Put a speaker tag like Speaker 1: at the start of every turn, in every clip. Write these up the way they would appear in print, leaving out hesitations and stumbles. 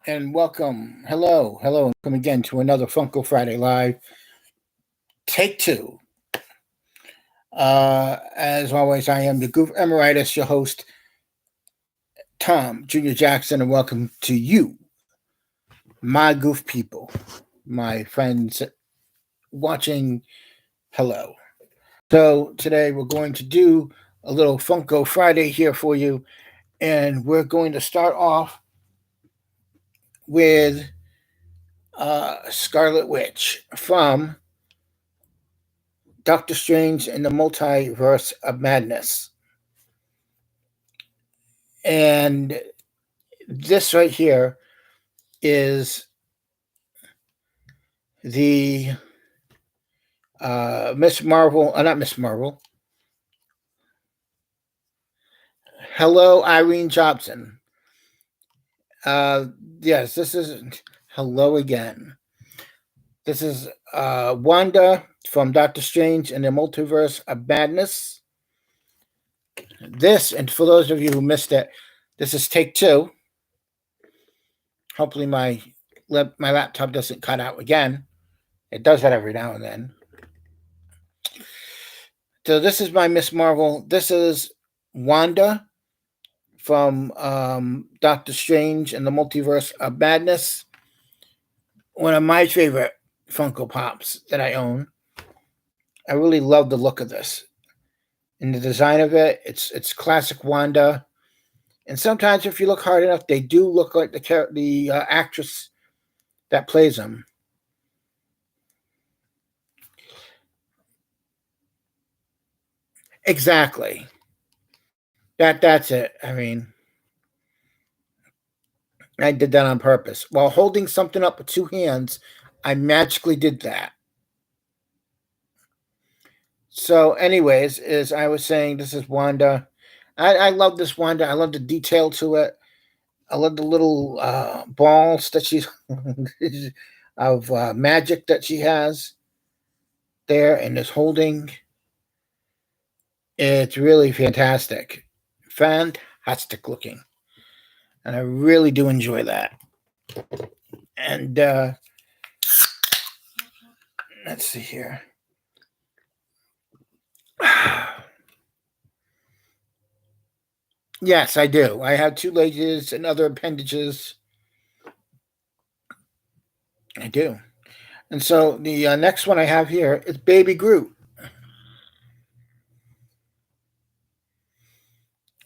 Speaker 1: and welcome. Hello, and welcome again to another Funko Friday Live. Take two. As always, I am the Goof Emeritus, your host, Tom Junior Jackson, and welcome to you, my Goof people, my friends watching. Hello. So today we're going to do a little Funko Friday here for you, and we're going to start off with Scarlet Witch from Doctor Strange and the Multiverse of Madness. And this right here is the Miss Marvel, not Miss Marvel. Hello, Irene Jobson. Yes, this is hello again. This is Wanda from Doctor Strange and the Multiverse of Madness. This, and for those of you who missed it, this is take two. Hopefully my laptop doesn't cut out again. It does that every now and then. So this is my Miss Marvel. This is Wanda from Doctor Strange and the Multiverse of Madness. One of my favorite Funko Pops that I own. I really love the look of this. And the design of it, it's classic Wanda. And sometimes if you look hard enough, they do look like the actress that plays them. Exactly. That's it. I mean, I did that on purpose. While holding something up with two hands, I magically did that. So, anyways, as I was saying, this is Wanda. I love this Wanda. I love the detail to it. I love the little balls that she's of magic that she has there and is holding. It's really fantastic. Fantastic looking. And I really do enjoy that. And let's see here. Yes, I do. I have two legs and other appendages. I do. And so the next one I have here is Baby Groot.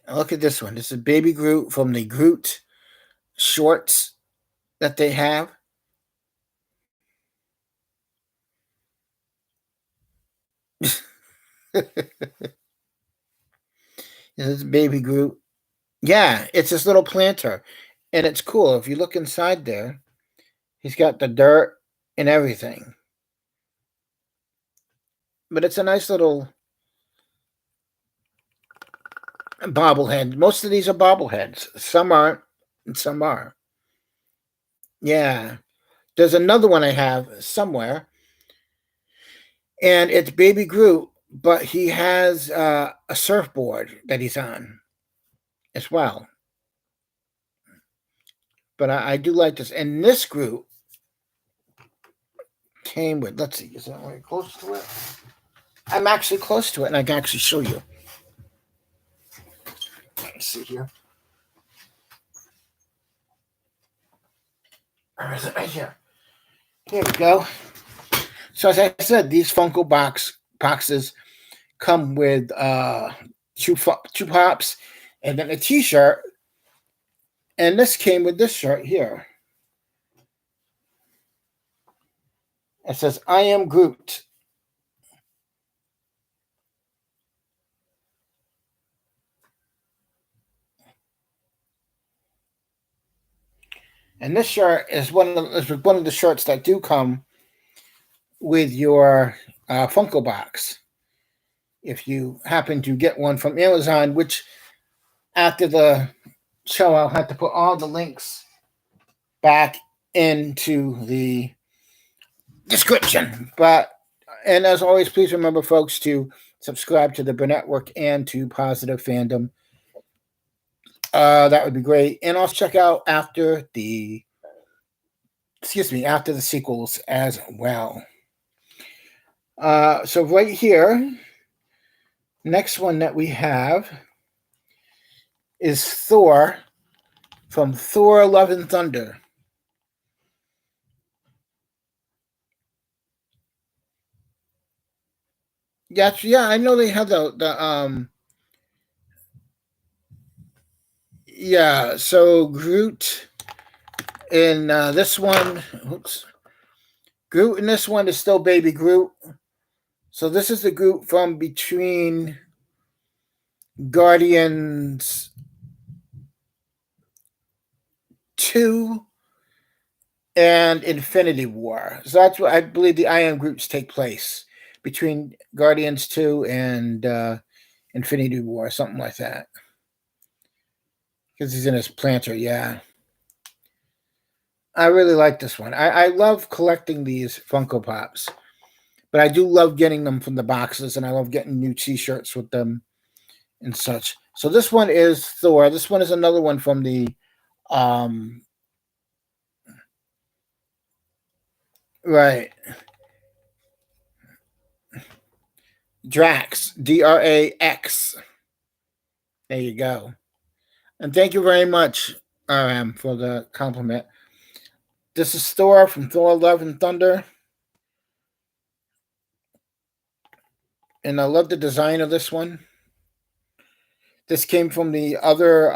Speaker 1: Look at this one. This is Baby Groot from the Groot shorts that they have. This is Baby Groot. Yeah, it's this little planter. And it's cool. If you look inside there, he's got the dirt and everything. But it's a nice little bobblehead. Most of these are bobbleheads. Some aren't, and some are. Yeah. There's another one I have somewhere, and it's Baby Groot, but he has a surfboard that he's on as well. But I do like this. And this Groot came with, let's see, is that very close to it? I'm actually close to it, and I can actually show you. Let's see here. Or is it right here? Here we go. So as I said, these Funko boxes come with two pops and then a T-shirt, and this came with this shirt here. It says, "I am Groot." And this shirt is one of the shirts that do come with your Funko box. If you happen to get one from Amazon, which after the show I'll have to put all the links back into the description. And as always, please remember, folks, to subscribe to the Burnett Network and to Positive Fandom. That would be great. And also check out after the excuse me, after the sequels as well. So right here, next one that we have is Thor from Thor: Love and Thunder. Yes, yeah, I know they have the yeah. So Groot in this one, oops, Groot in this one is still baby Groot. So this is the Groot from between Guardians 2 and Infinity War. So that's what I believe the I Am Groups take place between Guardians 2 and Infinity War, something like that. Because he's in his planter, yeah. I really like this one. I love collecting these Funko Pops, but I do love getting them from the boxes, and I love getting new T-shirts with them and such. So this one is Thor. This one is another one from the um right Drax, Drax. There you go. And thank you very much, RM, for the compliment. This is Thor from Thor: Love and Thunder, and I love the design of this one. This came from the other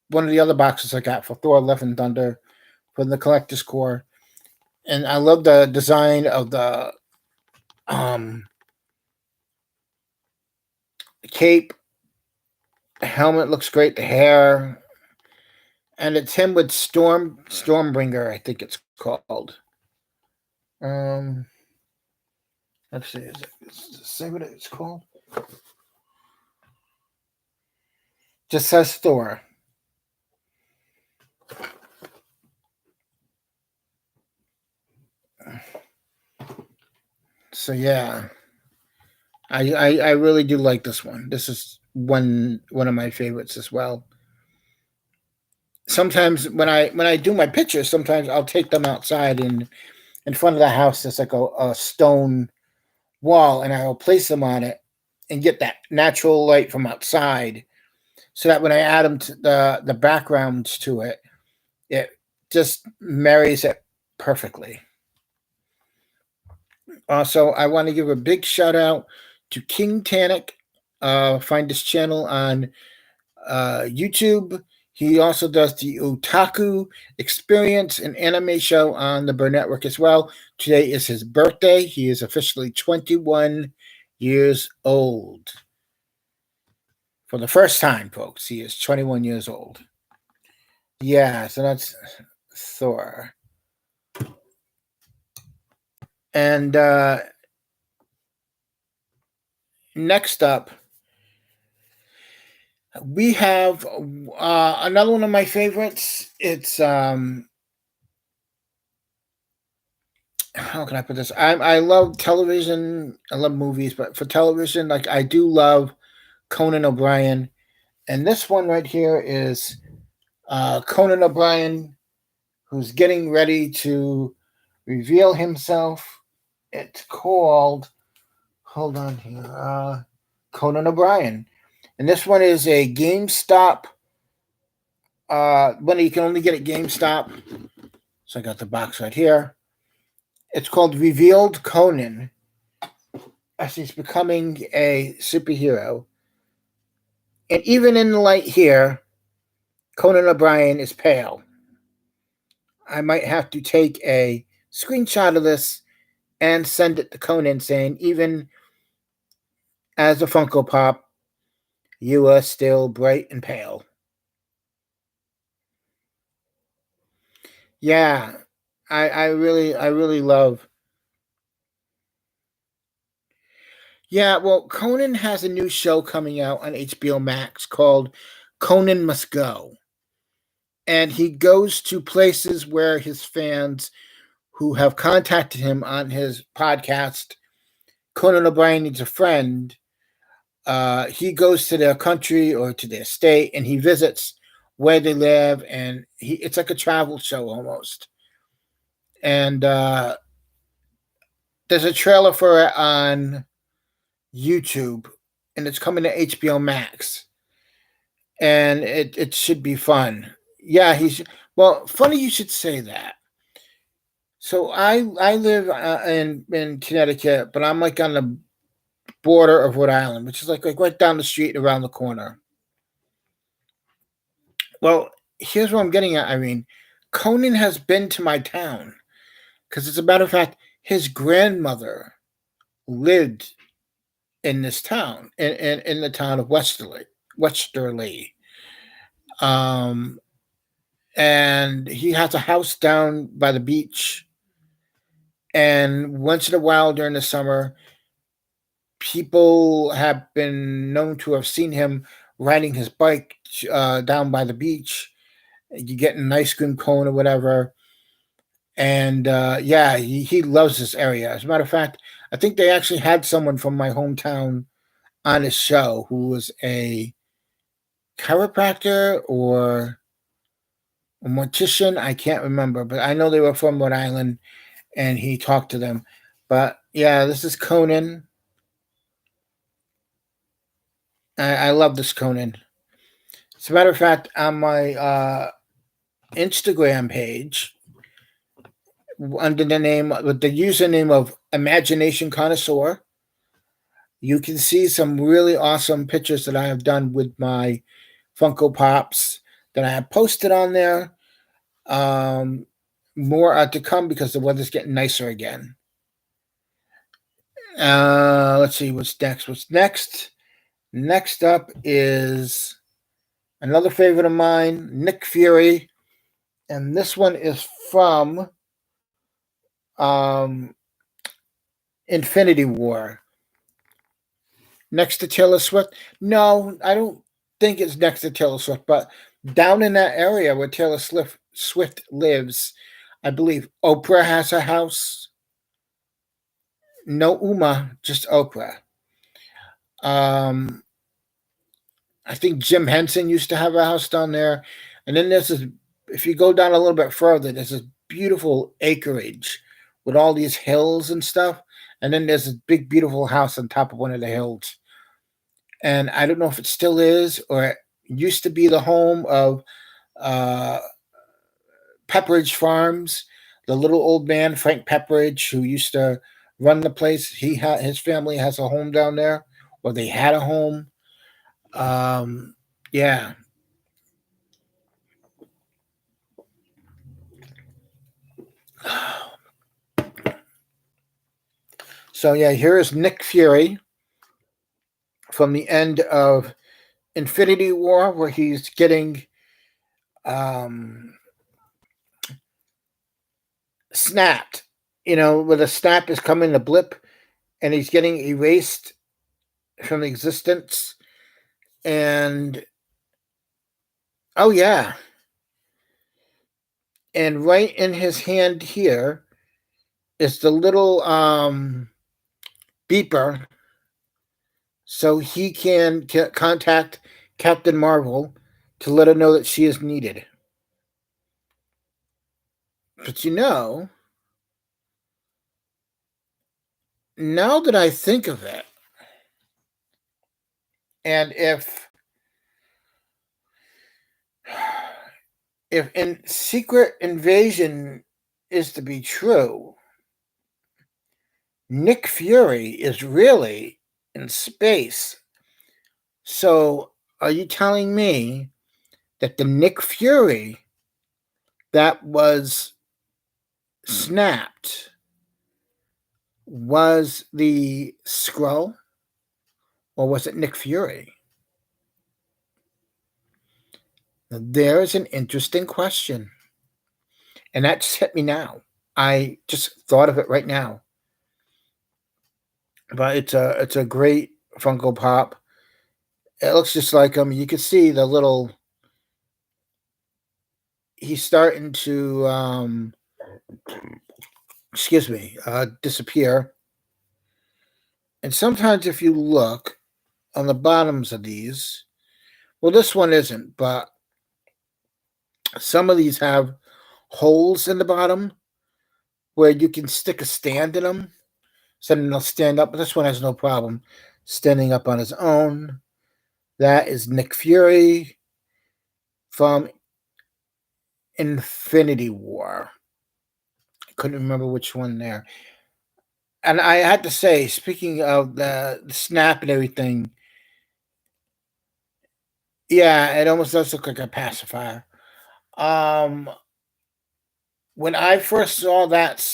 Speaker 1: one of the other boxes I got for Thor: Love and Thunder from the Collector's Core, and I love the design of the um, cape. The helmet looks great. The hair, and it's him with Stormbringer, I think it's called. Um, let's see, does it say what it's called? Just says Thor. So yeah, I really do like this one. This is one of my favorites as well. Sometimes when I do my pictures, sometimes I'll take them outside and in front of the house. There's like a stone wall, and I'll place them on it and get that natural light from outside, so that when I add them to the backgrounds to it, it just marries it perfectly. Also, I want to give a big shout out to King Tannic. Find his channel on YouTube. He also does the Otaku Experience, an anime show on the Burn Network as well. Today is his birthday. He is officially 21 years old. For the first time, folks, he is 21 years old. Yeah, so that's Thor. And next up, we have another one of my favorites. It's how can I put this? I love television. I love movies, but for television, like I do love Conan O'Brien, and this one right here is Conan O'Brien, who's getting ready to reveal himself. It's called. Hold on here. Conan O'Brien, and this one is a GameStop. When you can only get at GameStop. So I got the box right here. It's called Revealed Conan, as he's becoming a superhero. And even in the light here, Conan O'Brien is pale. I might have to take a screenshot of this and send it to Conan saying, even as a Funko Pop, you are still bright and pale. Yeah, I really love. Yeah, well, Conan has a new show coming out on HBO Max called Conan Must Go. And he goes to places where his fans who have contacted him on his podcast, Conan O'Brien Needs a Friend, he goes to their country or to their state and he visits where they live, and it's like a travel show almost. and there's a trailer for it on YouTube, and it's coming to HBO Max, and it should be fun. Yeah, he's well. Funny you should say that. So I live in Connecticut, but I'm like on the border of Rhode Island, which is like right down the street, around the corner. Well, here's what I'm getting at, Irene. Conan has been to my town because, as a matter of fact, his grandmother lived in this town, in the town of Westerly. Um, and he has a house down by the beach. And once in a while during the summer, people have been known to have seen him riding his bike down by the beach. You get an ice cream cone or whatever. And yeah, he loves this area. As a matter of fact, I think they actually had someone from my hometown on his show who was a chiropractor or a mortician. I can't remember, but I know they were from Rhode Island, and he talked to them. But yeah, this is Conan. I love this Conan. As a matter of fact, on my Instagram page, under the name with the username of Imagination Connoisseur, you can see some really awesome pictures that I have done with my Funko Pops that I have posted on there. Um, More are to come because the weather's getting nicer again. Let's see what's next. What's next? Next up is another favorite of mine, Nick Fury, and this one is from um, Infinity War. Next to Taylor Swift? No, I don't think it's next to Taylor Swift, but down in that area where Swift lives, I believe Oprah has a house. No Uma, just Oprah. Um, I think Jim Henson used to have a house down there. And then there's this, if you go down a little bit further, there's this beautiful acreage with all these hills and stuff. And then there's this big, beautiful house on top of one of the hills. And I don't know if it still is or it used to be the home of uh, Pepperidge Farms, the little old man, Frank Pepperidge, who used to run the place. His family has a home down there, or they had a home. Um, yeah. So yeah, here is Nick Fury from the end of Infinity War, where he's getting um, snapped. You know, where the snap is coming, the blip, and he's getting erased from existence. And oh yeah, and right in his hand here is the little beeper, so he can contact Captain Marvel to let her know that she is needed. But you know, now that I think of it, and if in Secret Invasion is to be true, Nick Fury is really in space. So, are you telling me that the Nick Fury that was snapped was the Skrull, or was it Nick Fury? Now, there's an interesting question, and that just hit me now. I just thought of it right now. But it's a great Funko Pop. It looks just like him. You can see the little. He's starting to excuse me, disappear. And sometimes, if you look on the bottoms of these, well, this one isn't, but some of these have holes in the bottom, where you can stick a stand in them, so then they'll stand up. But this one has no problem standing up on his own. That is Nick Fury from Infinity War. I couldn't remember which one there. And I had to say, speaking of the snap and everything, yeah, it almost does look like a pacifier. Um, when I first saw that,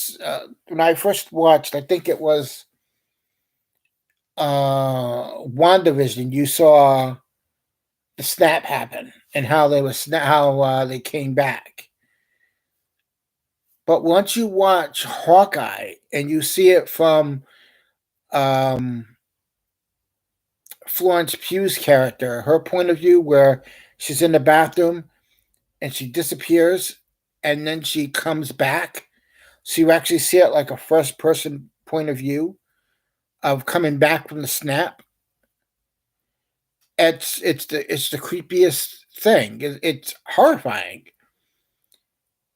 Speaker 1: when I first watched, I think it was WandaVision. You saw the snap happen and how they was how they came back. But once you watch Hawkeye and you see it from um, Florence Pugh's character, her point of view, where she's in the bathroom and she disappears and then she comes back, so you actually see it like a first person point of view of coming back from the snap. It's the creepiest thing. It's horrifying.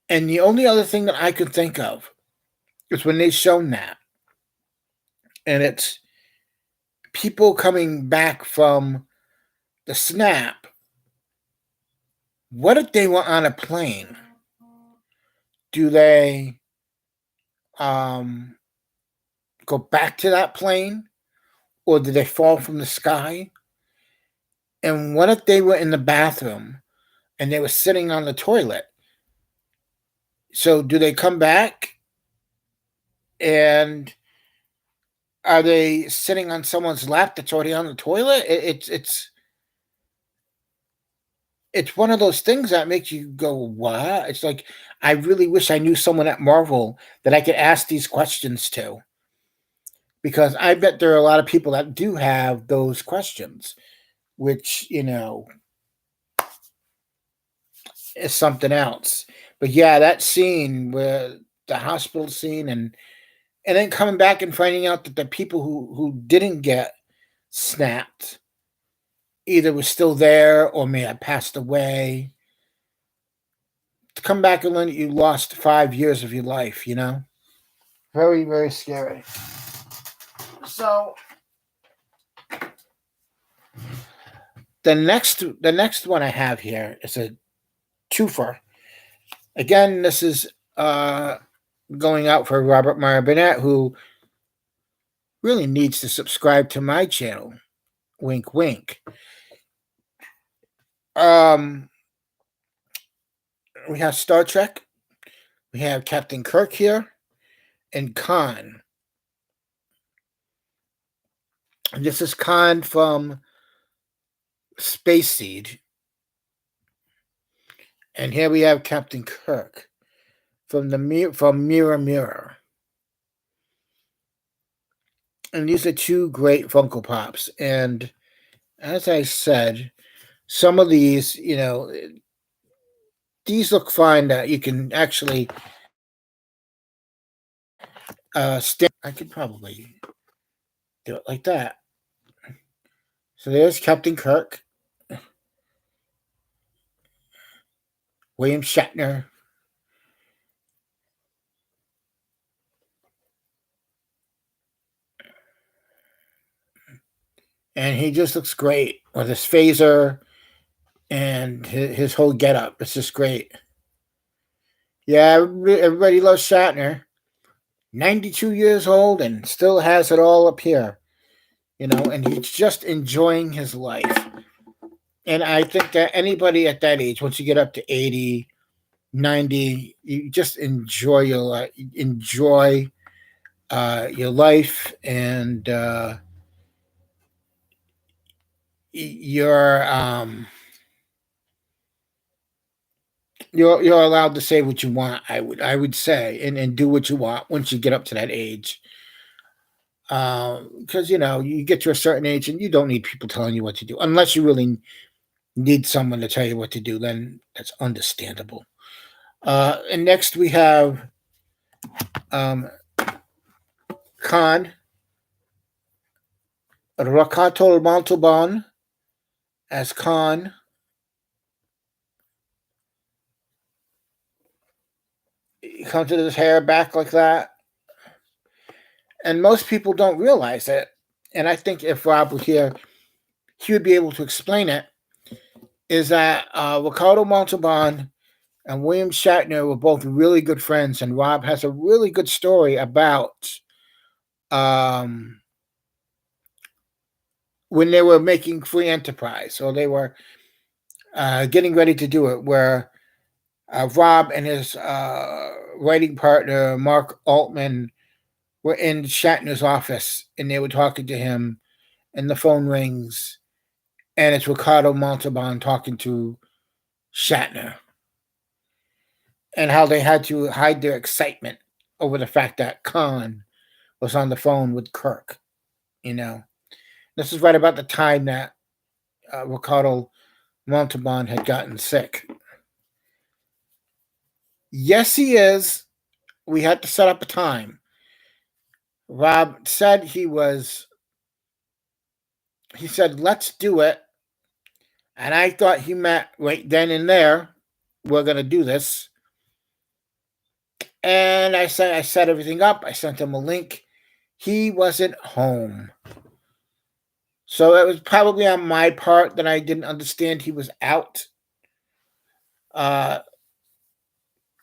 Speaker 1: And the only other thing that I could think of is when they shown that, and it's people coming back from the snap. What if they were on a plane? Do they um, go back to that plane, or do they fall from the sky? And what if they were in the bathroom and they were sitting on the toilet? So do they come back, and are they sitting on someone's lap that's already on the toilet? It's one of those things that makes you go, what? It's like, I really wish I knew someone at Marvel that I could ask these questions to, because I bet there are a lot of people that do have those questions, which, is something else. But yeah, that scene where the hospital scene, and then coming back and finding out that the people who didn't get snapped either were still there or may have passed away. To come back and learn that you lost 5 years of your life. Very, very scary. So the next one I have here is a twofer. Again, this is going out for Robert Meyer Burnett, who really needs to subscribe to my channel. Wink, wink. Um, we have Star Trek. We have Captain Kirk here, and Khan. And this is Khan from Space Seed. And here we have Captain Kirk from Mirror Mirror. And these are two great Funko Pops. And as I said, some of these, these look fine that you can actually stand. I could probably do it like that. So there's Captain Kirk, William Shatner. And he just looks great with his phaser and his whole getup. It's just great. Yeah, everybody loves Shatner. 92 years old and still has it all up here, and he's just enjoying his life. And I think that anybody at that age, once you get up to 80, 90, you just enjoy your life, your life, and you're you're allowed to say what you want. I would say, and do what you want once you get up to that age. Because you get to a certain age and you don't need people telling you what to do, unless you really need someone to tell you what to do. Then that's understandable. And next we have um, Khan Rakato Montalban as Khan. He comes with his hair back like that, and most people don't realize it. And I think if Rob were here, he would be able to explain it. Is that Ricardo Montalban and William Shatner were both really good friends, and Rob has a really good story about um, when they were making Free Enterprise, or they were getting ready to do it, where Rob and his writing partner Mark Altman were in Shatner's office, and they were talking to him, and the phone rings, and it's Ricardo Montalban talking to Shatner, and how they had to hide their excitement over the fact that Khan was on the phone with Kirk. You know, this is right about the time that Ricardo Montalban had gotten sick. Yes, he is. We had to set up a time. Rob said he said, let's do it. And I thought he meant right then and there, we're going to do this. And I set everything up. I sent him a link. He wasn't home. So it was probably on my part that I didn't understand he was out. Uh,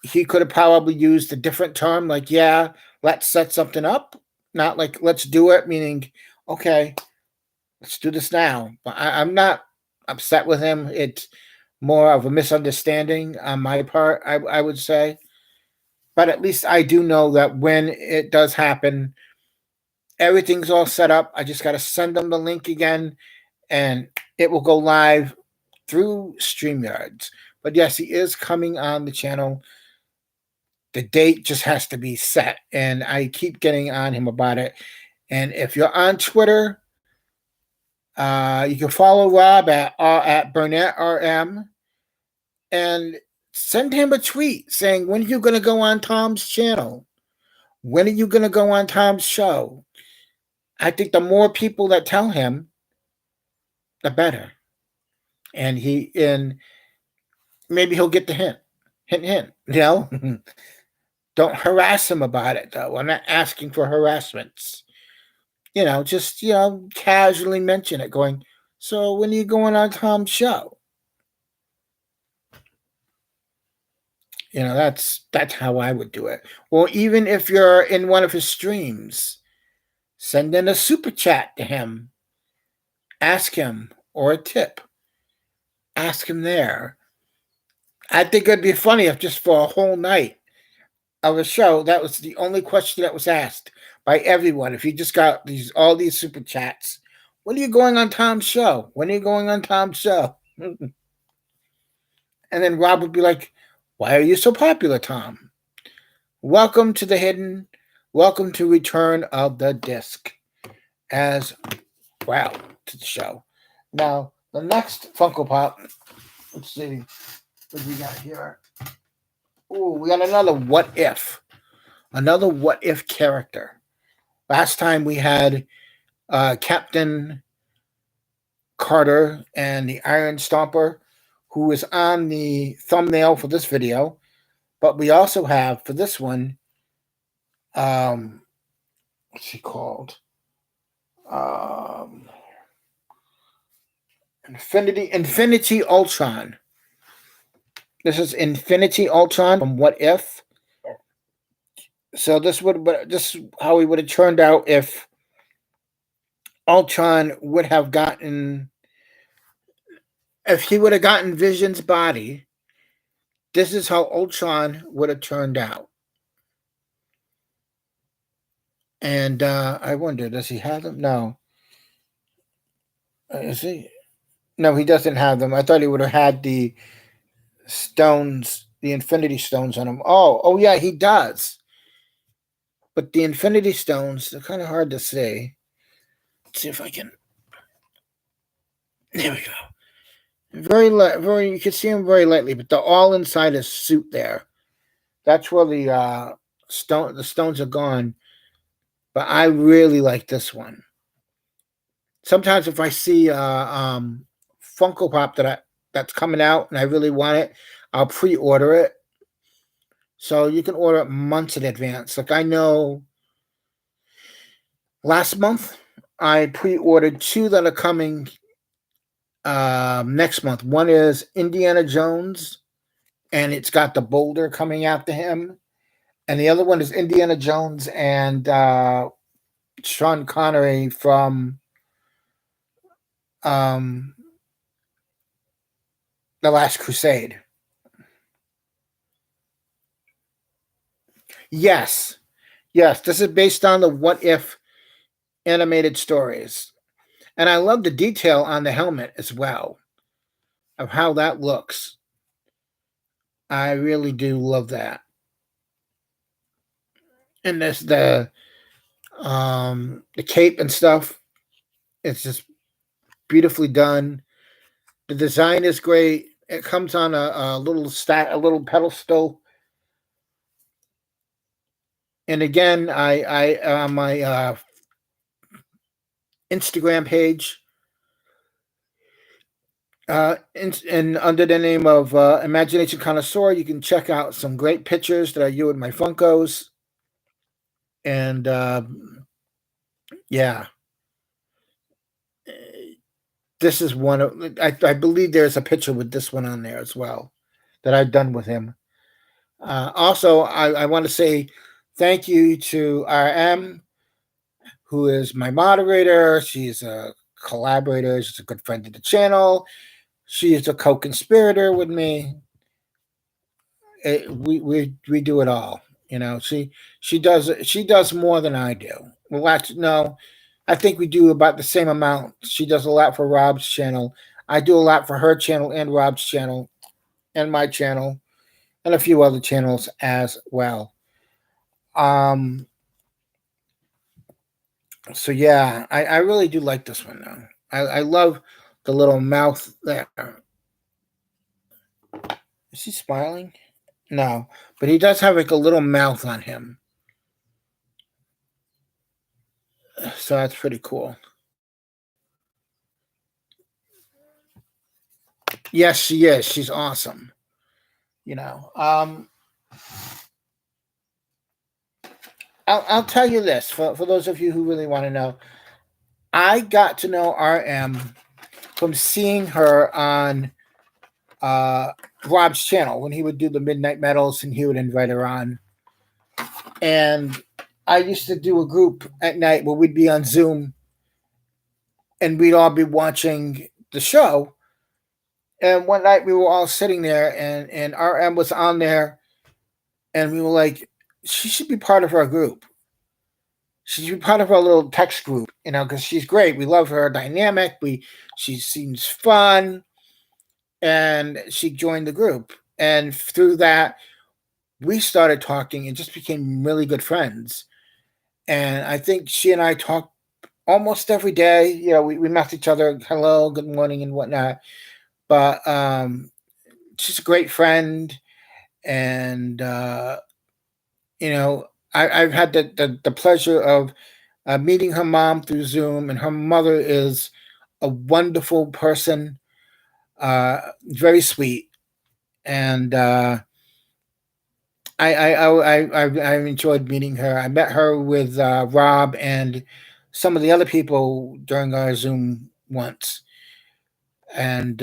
Speaker 1: he could have probably used a different term, like, yeah, let's set something up. Not like, let's do it, meaning, okay, let's do this now. But I'm not upset with him. It's more of a misunderstanding on my part, I would say. But at least I do know that when it does happen, everything's all set up. I just got to send them the link again, and it will go live through StreamYards. But yes, he is coming on the channel. The date just has to be set, and I keep getting on him about it. And if you're on Twitter, you can follow Rob at Burnett RM and send him a tweet saying, when are you going to go on Tom's channel? When are you going to go on Tom's show? I think the more people that tell him, the better. And maybe he'll get the hint. Hint, hint. You know? Don't harass him about it, though. I'm not asking for harassments. Just, casually mention it, going, so when are you going on Tom's show? That's how I would do it. Or even if you're in one of his streams, send in a super chat to him. Ask him, or a tip. Ask him there. I think it'd be funny if just for a whole night of a show, that was the only question that was asked by everyone. If you just got all these super chats, when are you going on Tom's show? When are you going on Tom's show? And then Rob would be like, why are you so popular, Tom? Welcome to the hidden. Welcome to Return of the Disc. As wow to the show. Now, the next Funko Pop, let's see what we got here. Oh, we got another What If. Another What If character. Last time we had Captain Carter and the Iron Stomper, who is on the thumbnail for this video. But we also have, for this one, what's he called? Infinity Ultron. This is Infinity Ultron from What If. So this is how he would have turned out if Ultron would have gotten, if he would have gotten Vision's body. This is how Ultron would have turned out. And I wonder, does he have them? No. Is he? No, he doesn't have them. I thought he would have had the stones, the Infinity Stones on him. Oh yeah, he does. But the Infinity Stones, they're kind of hard to see. Let's see if I can. There we go. Very. You can see them very lightly, but they're all inside his suit there. That's where the stones are gone. But I really like this one. Sometimes if I see Funko Pop that's coming out and I really want it, I'll pre-order it So you can order it months in advance. Like I know last month I pre-ordered two that are coming next month. One is Indiana Jones, and it's got the boulder coming after him, and the other one is Indiana Jones and Sean Connery from um, the Last Crusade. Yes, yes, this is based on the What If animated stories, and I love the detail on the helmet as well of how that looks. I really do love that. And this the cape and stuff. It's just beautifully done. The design is great. It comes on a little stack, a little pedestal. And again, I on my Instagram page, and under the name of Imagination Connoisseur, you can check out some great pictures that I do with my Funkos. And yeah, this is one of I believe there's a picture with this one on there as well that I've done with him. Also, I want to say thank you to RM, who is my moderator. She's a collaborator. She's a good friend of the channel. She is a co-conspirator with me. We do it all. You know, she does more than I do. Well, actually, no, I think we do about the same amount. She does a lot for Rob's channel. I do a lot for her channel and Rob's channel and my channel and a few other channels as well. Um, so yeah, I really do like this one though. I love the little mouth there. Is he smiling? No, but he does have like a little mouth on him. So that's pretty cool. Yes, she is. She's awesome. You know, I'll tell you this for those of you who really want to know. I got to know RM from seeing her on uh, Rob's channel when he would do the Midnight Metals and he would invite her on. And I used to do a group at night where we'd be on Zoom and we'd all be watching the show. And one night we were all sitting there and RM was on there and we were like, she should be part of our group. She should be part of our little text group, you know, because she's great. We love her dynamic. She seems fun. And she joined the group. And through that, we started talking and just became really good friends. And I think she and I talk almost every day. You know, we mess each other, hello, good morning, and whatnot. But she's a great friend. And, you know, I've had the pleasure of meeting her mom through Zoom, and her mother is a wonderful person, very sweet. And I've enjoyed meeting her. I met her with Rob and some of the other people during our Zoom once, and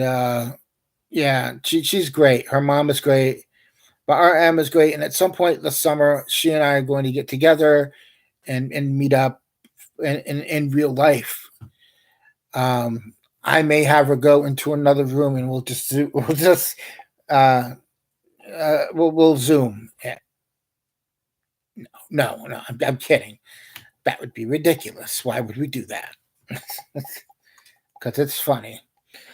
Speaker 1: yeah, she's great. Her mom is great, but RM is great. And at some point this summer, she and I are going to get together and meet up in real life. I may have her go into another room and we'll just uh, we'll Zoom. No, I'm kidding. That would be ridiculous. Why would we do that? Because it's funny.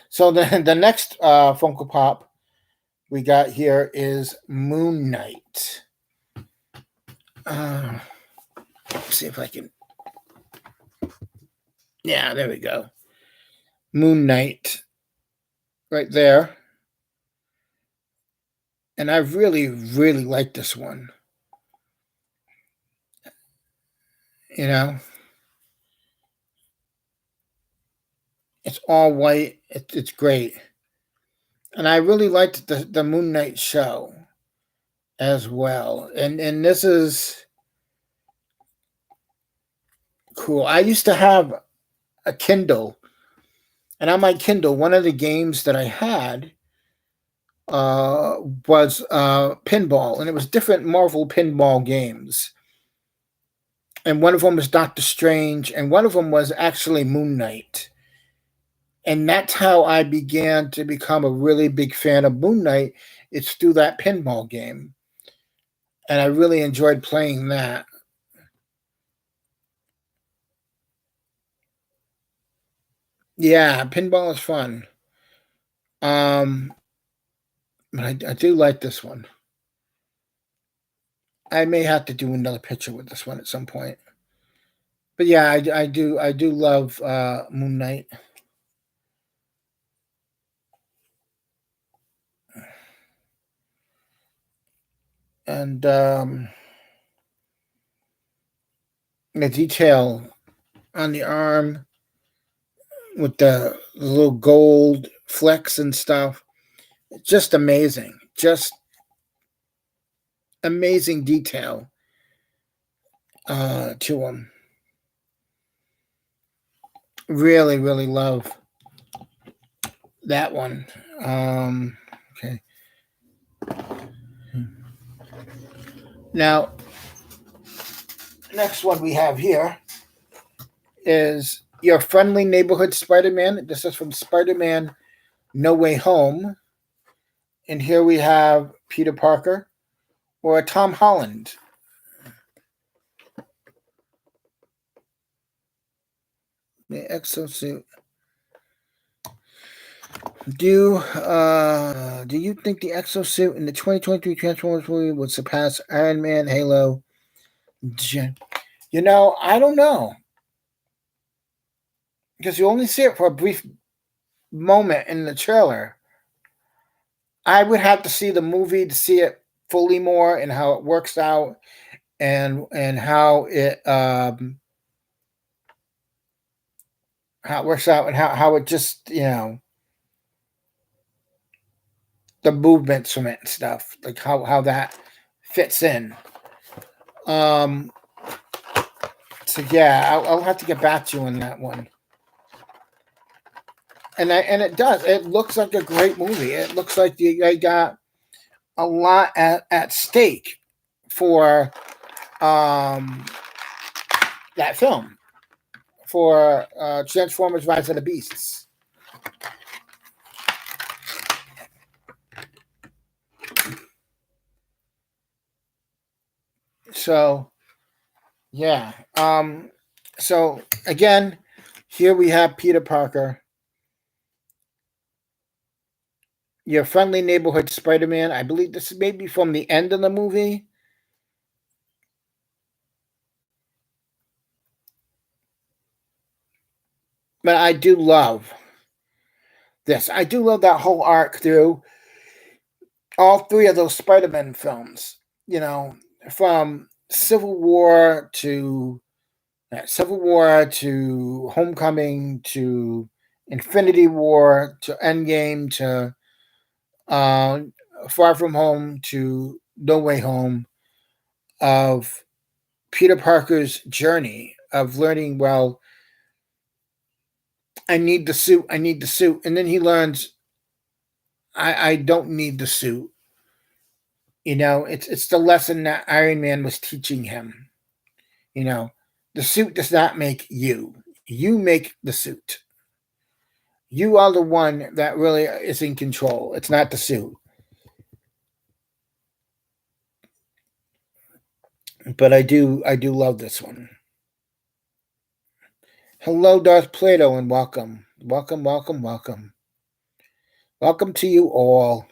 Speaker 1: So the next Funko Pop we got here is Moon Knight. Uh, let's see if I can. Yeah, there we go. Moon Knight, right there. And I really, really like this one. You know, it's all white. It's great. And I really liked the Moon Knight show. as well. And this is cool. I used to have a Kindle, and on my Kindle, one of the games that I had uh, was pinball, and it was different Marvel pinball games. And one of them was Doctor Strange, and one of them was actually Moon Knight. And that's how I began to become a really big fan of Moon Knight. It's through that pinball game, and I really enjoyed playing that. Yeah, pinball is fun. Um, but I do like this one. I may have to do another picture with this one at some point. But yeah, I do love Moon Knight. And the detail on the arm with the little gold flecks and stuff, just amazing. Just amazing detail to him. Really, really love that one. Okay. Now, next one we have here is Your Friendly Neighborhood Spider-Man. This is from Spider-Man No Way Home. And here we have Peter Parker or Tom Holland. The exosuit. Do you think the exosuit in the 2023 Transformers movie would surpass Iron Man, Halo? I don't know, because you only see it for a brief moment in the trailer. I would have to see the movie to see it fully more and how it works out, and how it works out, and how it just the movements from it and stuff, like how that fits in. Um, so yeah, I'll have to get back to you on that one. And it does. It looks like a great movie. It looks like they got a lot at stake for um, that film, for Transformers: Rise of the Beasts. So yeah. So again, here we have Peter Parker, Your Friendly Neighborhood Spider-Man. I believe this is maybe from the end of the movie. But I do love this. I do love that whole arc through all three of those Spider-Man films. You know, from Civil War to Homecoming to Infinity War to Endgame to uh, Far From Home to No Way Home, of Peter Parker's journey of learning, well, I need the suit, I need the suit. And then he learns, I don't need the suit. It's the lesson that Iron Man was teaching him. You know, the suit does not make you. You make the suit. You are the one that really is in control. It's not the suit. But I do love this one. Hello, Darth Plato, and welcome. Welcome, welcome, welcome. Welcome to you all.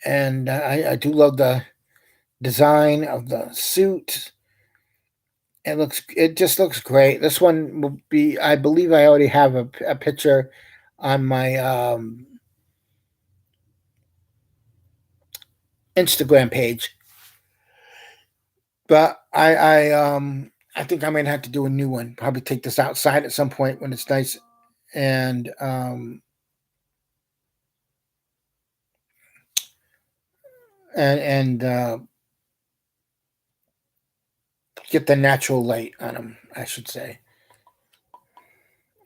Speaker 1: And I do love the design of the suit. It just looks great. This one will be, I believe I already have a picture on my Instagram page. But I think I'm gonna have to do a new one. Probably take this outside at some point when it's nice, and and get the natural light on him, I should say.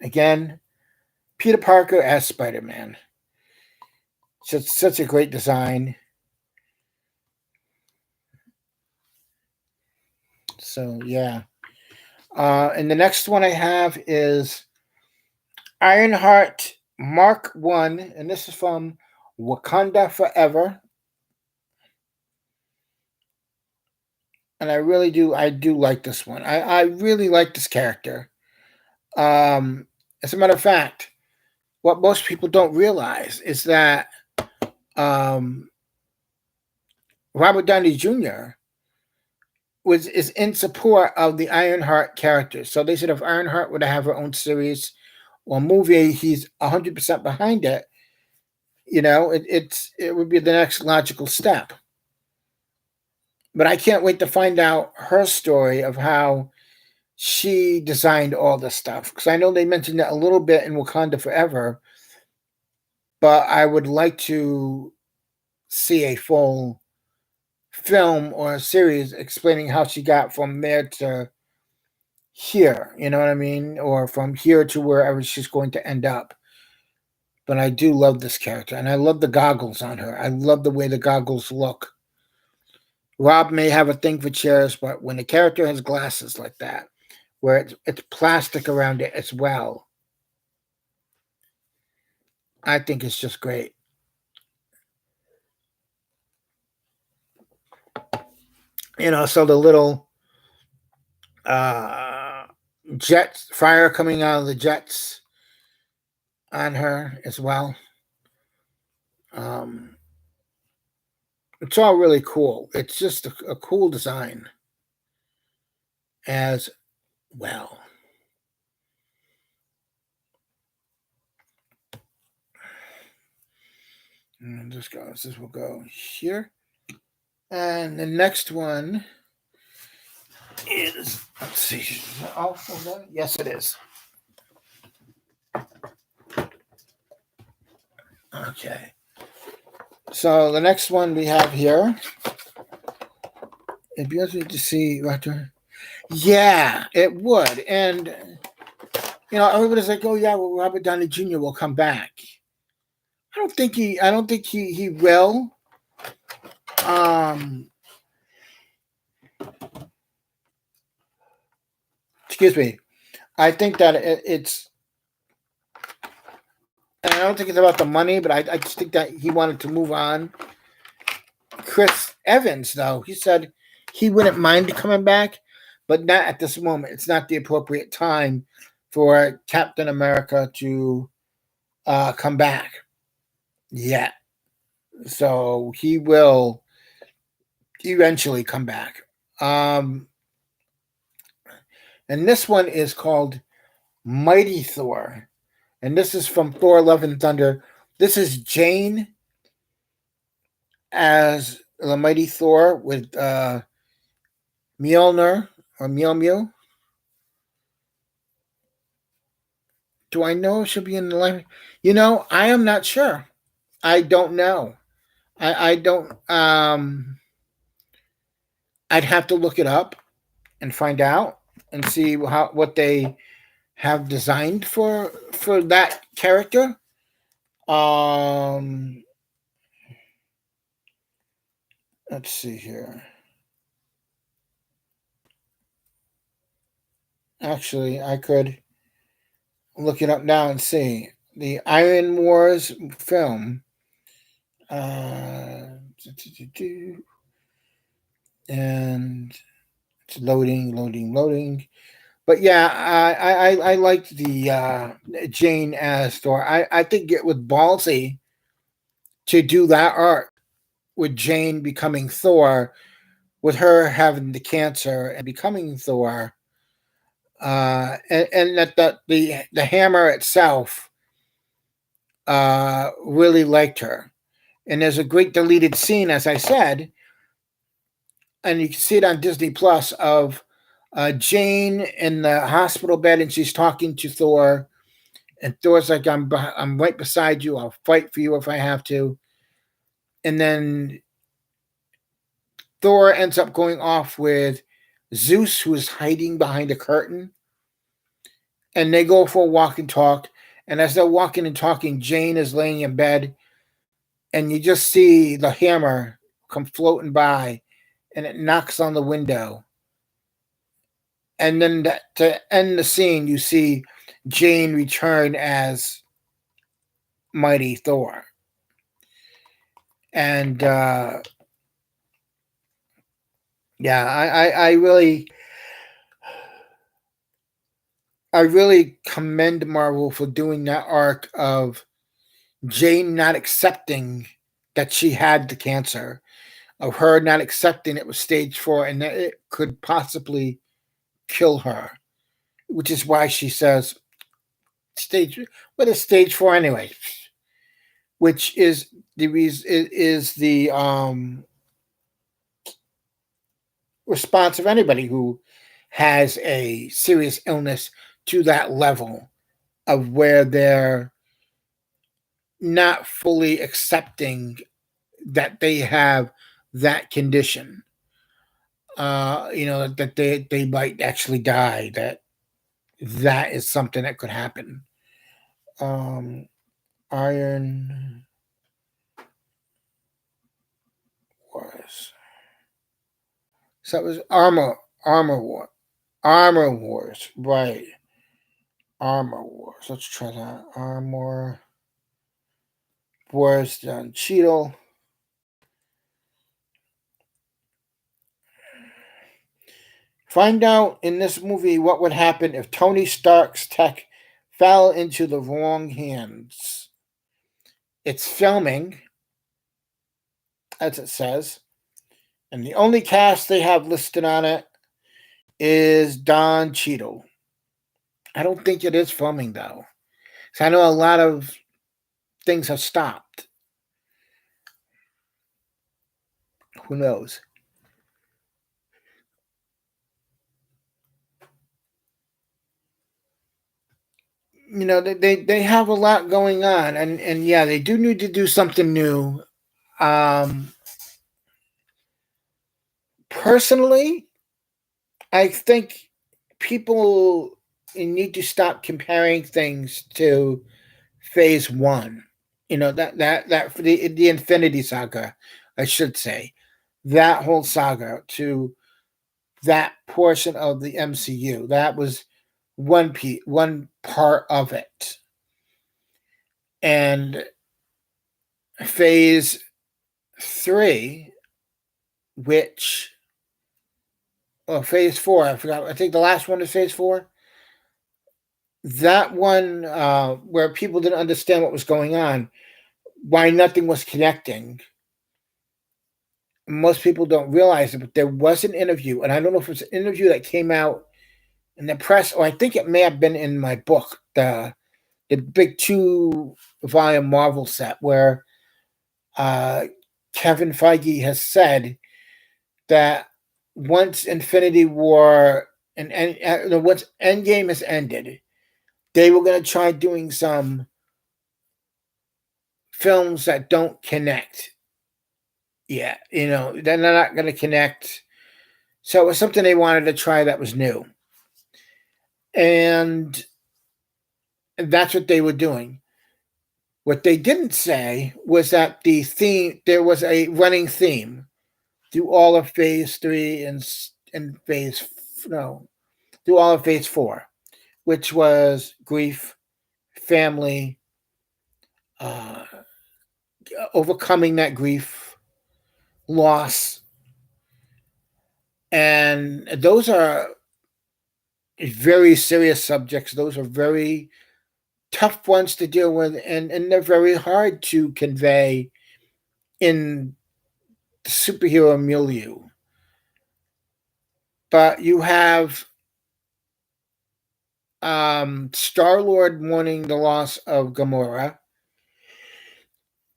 Speaker 1: Again, Peter Parker as Spider-Man. Just such a great design. So yeah. And the next one I have is Ironheart Mark One, and this is from Wakanda Forever. And I do like this one. I really like this character. As a matter of fact, what most people don't realize is that um, Robert Downey Jr. is in support of the Ironheart character. So they said if Ironheart were to have her own series or movie, he's 100% behind it. You know, it would be the next logical step. But I can't wait to find out her story of how she designed all this stuff, because I know they mentioned it a little bit in Wakanda Forever, but I would like to see a full film or a series explaining how she got from there to here, you know what I mean? Or from here to wherever she's going to end up. But I do love this character, and I love the goggles on her. I love the way the goggles look. Rob may have a thing for chairs, but when a character has glasses like that, where it's plastic around it as well, I think it's just great. You know, so the little uh, jets, fire coming out of the jets on her as well. Um, it's all really cool. It's just a cool design as well. And this will go here. And the next one is, let's see, is it also done? Yes, it is. Okay. So the next one we have here, it'd be interesting to see, Roger. Yeah, it would. And, you know, everybody's like, oh, yeah, well, Robert Downey Jr. will come back. I don't think he will. Um, excuse me. I think that it's, and I don't think it's about the money, but I just think that he wanted to move on. Chris Evans, though, he said he wouldn't mind coming back, but not at this moment. It's not the appropriate time for Captain America to come back yet. So he will eventually come back. And this one is called Mighty Thor. And this is from Thor Love and Thunder. This is Jane as the Mighty Thor with Mjolnir or Mjolnir. Do I know if she'll be in the life? You know, I am not sure. I don't know. I don't. I'd have to look it up and find out and see what they have designed for that character. Um, let's see here. Actually, I could look it up now and see the Iron Wars film. Uh, and it's loading. But yeah, I liked the Jane as Thor. I think it was ballsy to do that art with Jane becoming Thor, with her having the cancer and becoming Thor, and that the hammer itself really liked her. And there's a great deleted scene, as I said, and you can see it on Disney Plus of Jane in the hospital bed, and she's talking to Thor, and Thor's like, I'm right beside you. I'll fight for you if I have to." And then Thor ends up going off with Zeus, who is hiding behind a curtain, and they go for a walk and talk. And as they're walking and talking, Jane is laying in bed, and you just see the hammer come floating by, and it knocks on the window. And then to end the scene, you see Jane return as Mighty Thor. And yeah, I really commend Marvel for doing that arc of Jane not accepting that she had the cancer, of her not accepting it was stage 4 and that it could possibly kill her, which is why she says stage. What is stage 4 anyway? Which is the reason is the response of anybody who has a serious illness to that level of where they're not fully accepting that they have that condition. That they might actually die. That is something that could happen. Um, Iron Wars. So it was Armor Wars, right? Armor Wars. Let's try that. Armor Wars on Cheeto. Find out in this movie what would happen if Tony Stark's tech fell into the wrong hands. It's filming, as it says, and the only cast they have listed on it is Don Cheadle. I don't think it is filming though. So I know a lot of things have stopped. Who knows? They have a lot going on, and yeah, they do need to do something new. Um, Personally, I think people need to stop comparing things to Phase One. That for the Infinity Saga, I should say, that whole saga to that portion of the MCU. That was one part of it, and Phase Three, which Phase Four. I forgot. I think the last one is Phase Four. That one where people didn't understand what was going on, why nothing was connecting. Most people don't realize it, but there was an interview, and I don't know if it was an interview that came out in the press, or I think it may have been in my book, the big 2-volume Marvel set, where uh, Kevin Feige has said that once Infinity War and once Endgame has ended, they were going to try doing some films that don't connect. Yeah, they're not going to connect. So it was something they wanted to try that was new. And that's what they were doing. What they didn't say was that there was a running theme through all of Phase 3 and Phase, no, through all of Phase 4, which was grief, family, uh, overcoming that grief, loss. And those are very serious subjects. Those are very tough ones to deal with, and they're very hard to convey in the superhero milieu. But you have Star Lord mourning the loss of Gamora.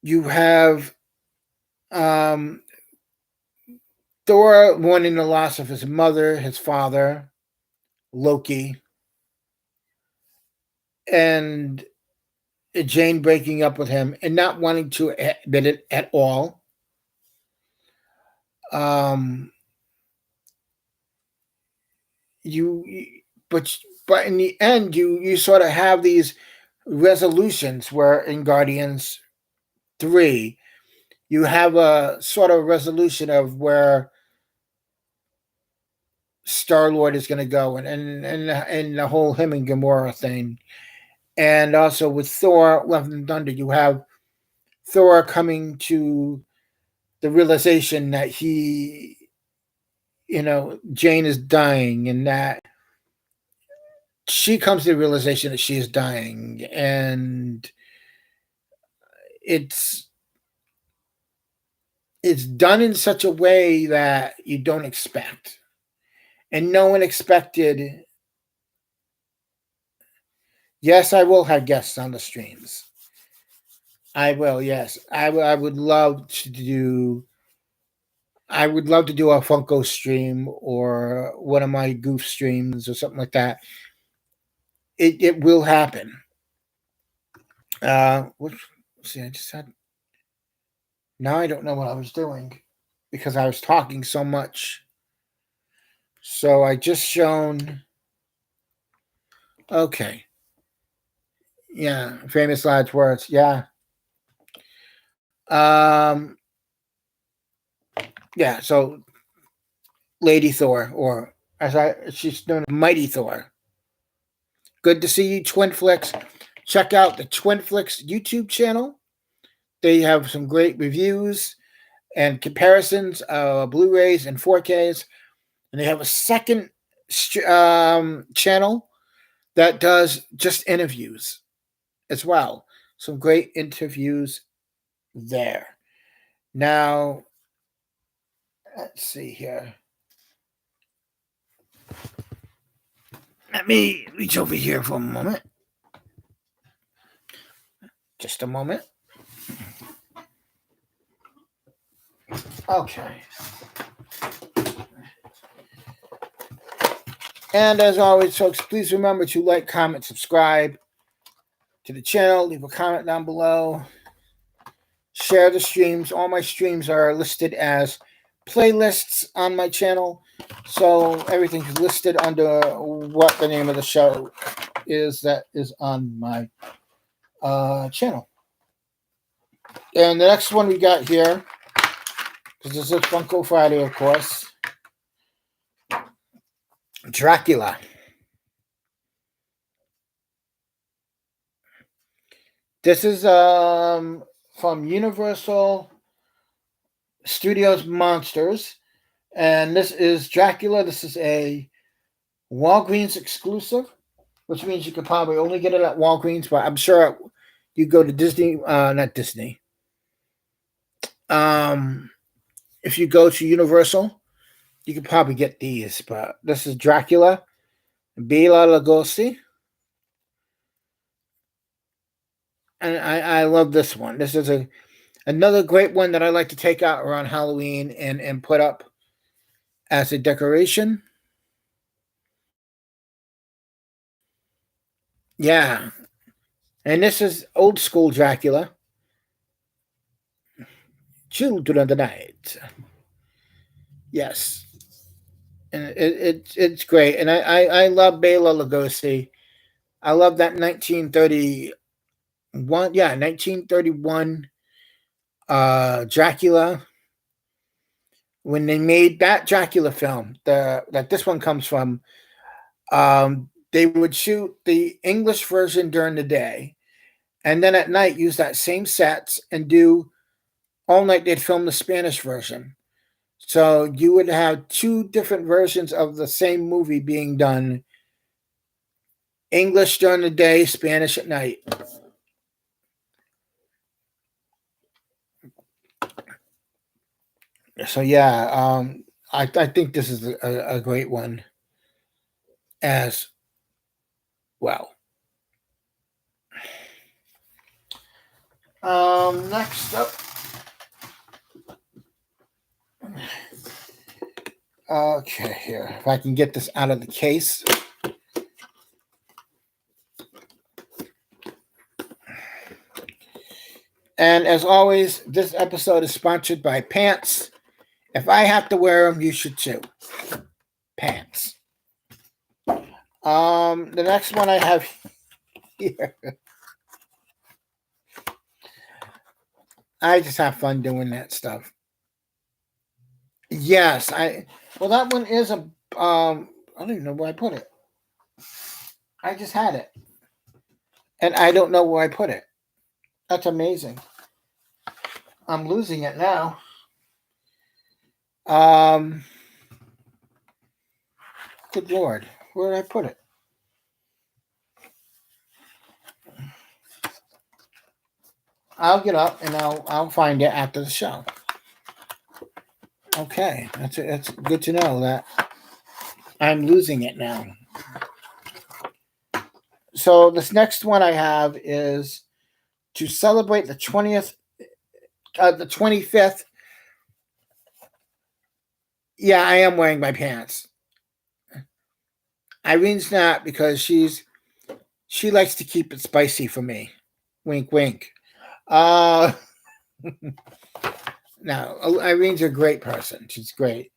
Speaker 1: You have um, Thor mourning the loss of his mother, his father, Loki, and Jane breaking up with him and not wanting to admit it at all. um, you, but in the end, you sort of have these resolutions where in Guardians 3, you have a sort of resolution of where Star-Lord is going to go, and the whole him and Gamora thing, and also with Thor: Love and Thunder, you have Thor coming to the realization that Jane is dying, and that she comes to the realization that she is dying, and it's it's done in such a way that you don't expect, and no one expected. Yes, I will have guests on the streams. I will. Yes, I would love to do. I would love to do a Funko stream or one of my goof streams or something like that. It will happen. Which see, I just had. Now I don't know what I was doing because I was talking so much. So I just shown. Okay. Yeah, famous last words. Yeah. Um. Yeah. So Lady Thor, or she's known as Mighty Thor. Good to see you, Twinflix. Check out the Twinflix YouTube channel. They have some great reviews and comparisons of Blu-rays and 4Ks. And they have a second channel that does just interviews as well. Some great interviews there. Now, let's see here. Let me reach over here for a moment. Just a moment. Okay. And as always, folks, please remember to like, comment, subscribe to the channel. Leave a comment down below. Share the streams. All my streams are listed as playlists on my channel. So everything's listed under what the name of the show is that is on my channel. And the next one we got here, because this is Funko Friday, of course, Dracula. This is from Universal Studios Monsters, and this is Dracula. This is a Walgreens exclusive, which means you could probably only get it at Walgreens, but I'm sure you go to Disney, not Disney. If you go to Universal, you could probably get these, but this is Dracula, Bela Lugosi. And I love this one. This is another great one that I like to take out around Halloween and put up as a decoration. Yeah. And this is old school Dracula. Children of the Night. Yes. And it's great. And I love Bela Lugosi. I love that 1931. Yeah, 1931 Dracula. When they made that Dracula film, that this one comes from, they would shoot the English version during the day, and then at night use that same sets and do all night. They'd film the Spanish version, so you would have two different versions of the same movie being done: English during the day, Spanish at night. So yeah, I think this is a great one as well. Next up. Okay, here. If I can get this out of the case. And as always, this episode is sponsored by Pants If I have to wear them, you should too. Pants. The next one I have here. I just have fun doing that stuff. Yes, well that one is a I don't even know where I put it. I just had it. And I don't know where I put it. That's amazing. I'm losing it now. Um Good Lord. Where did I put it? I'll get up and I'll find it after the show. Okay, that's good to know that I'm losing it now. So this next one I have is to celebrate the 25th. Yeah, I am wearing my pants. Irene's not because she likes to keep it spicy for me. Wink, wink. Uh, Now Irene's a great person. She's great.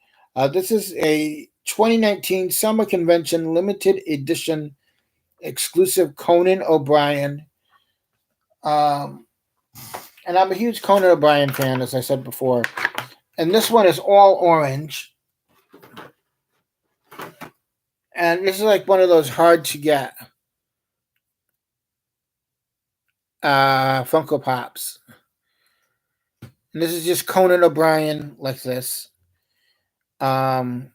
Speaker 1: This is a 2019 Summer Convention limited edition exclusive Conan O'Brien. Um, and I'm a huge Conan O'Brien fan, as I said before. And this one is all orange. And this is like one of those hard to get Funko Pops. And this is just Conan O'Brien like this. Um,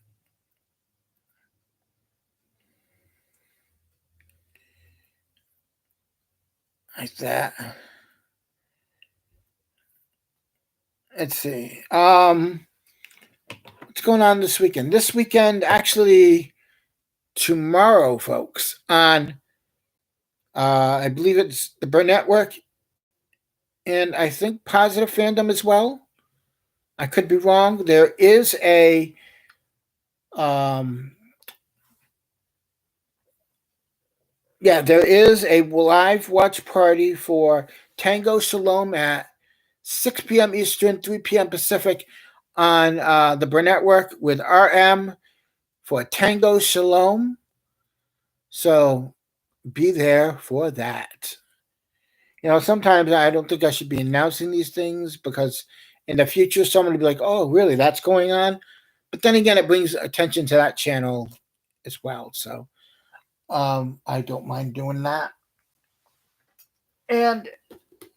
Speaker 1: like that. Let's see. What's going on this weekend? This weekend, actually, tomorrow, folks, on I believe it's the Burnett Network, and I think Positive Fandom as well. I could be wrong. There is a there is a live watch party for Tango Shalom at 6 p.m. Eastern, 3 p.m. Pacific on the Burnett Network with RM for Tango Shalom. So be there for that. Sometimes I don't think I should be announcing these things because in the future someone will be like, oh, really, that's going on? But then again, it brings attention to that channel as well. So I don't mind doing that. And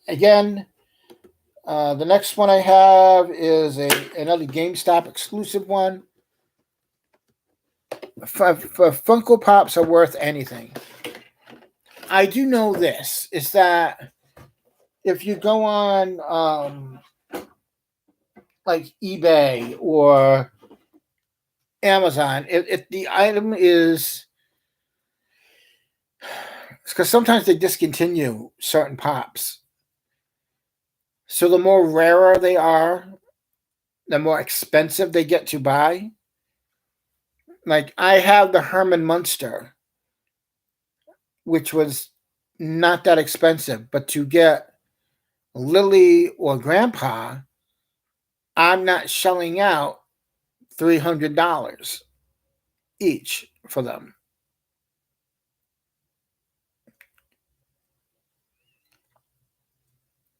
Speaker 1: again, the next one I have is another GameStop exclusive one. For Funko Pops are worth anything. I do know this, is that if you go on like eBay or Amazon, if the item is, because sometimes they discontinue certain pops. So the more rarer they are, the more expensive they get to buy. Like I have the Herman Munster, which was not that expensive, but to get Lily or Grandpa, I'm not shelling out $300 each for them.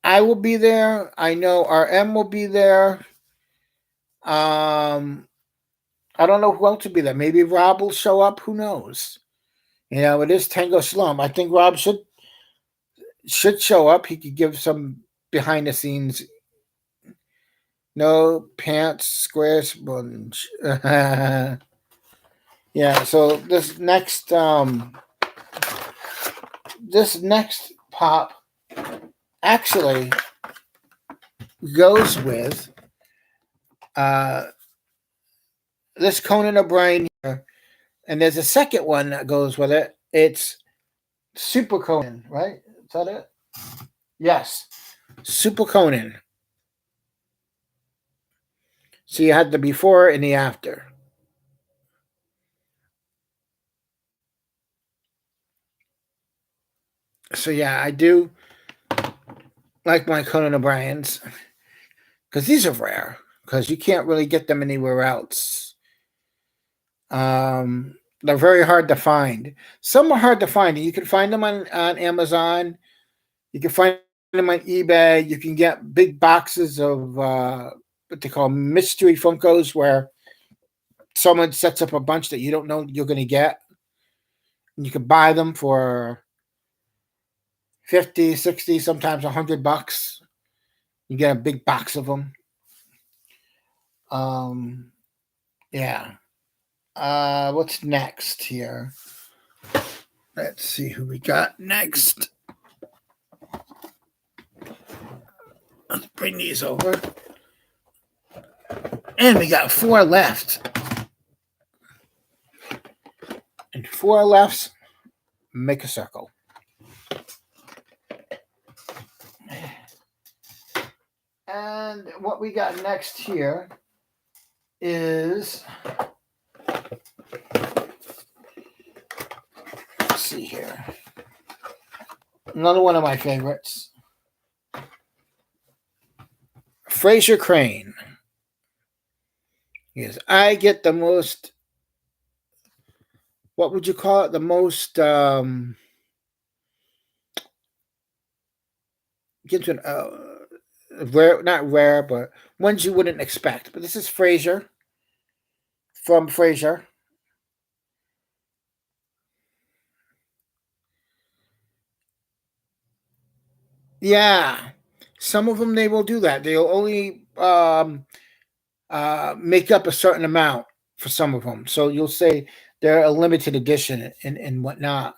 Speaker 1: I will be there. I know RM will be there. I don't know who else will be there. Maybe Rob will show up. Who knows? It is Tango Shalom. I think Rob should show up. He could give some behind the scenes. No pants, square sponge. Yeah. So this next pop actually goes with this Conan O'Brien here, and there's a second one that goes with it. It's Super Conan, right? Is that it? Yes, Super Conan. So you had the before and the after. So yeah, I do like my Conan O'Briens because these are rare. because you can't really get them anywhere else. They're very hard to find. Some are hard to find. You can find them on Amazon. You can find them on eBay. You can get big boxes of what they call mystery Funkos, where someone sets up a bunch that you don't know you're going to get. And you can buy them for 50, 60, sometimes $100. You get a big box of them. Um, yeah. What's next here? Let's see who we got next. Let's bring these over. And we got 4 left. And 4 lefts make a circle. And what we got next here is, let's see here, another one of my favorites, Fraser Crane. Yes, I get the most, what would you call it? The most, gets an, rare, not rare, but ones you wouldn't expect. But this is Fraser from Fraser. Yeah, some of them they will do that. They'll only make up a certain amount for some of them. So you'll say they're a limited edition and whatnot.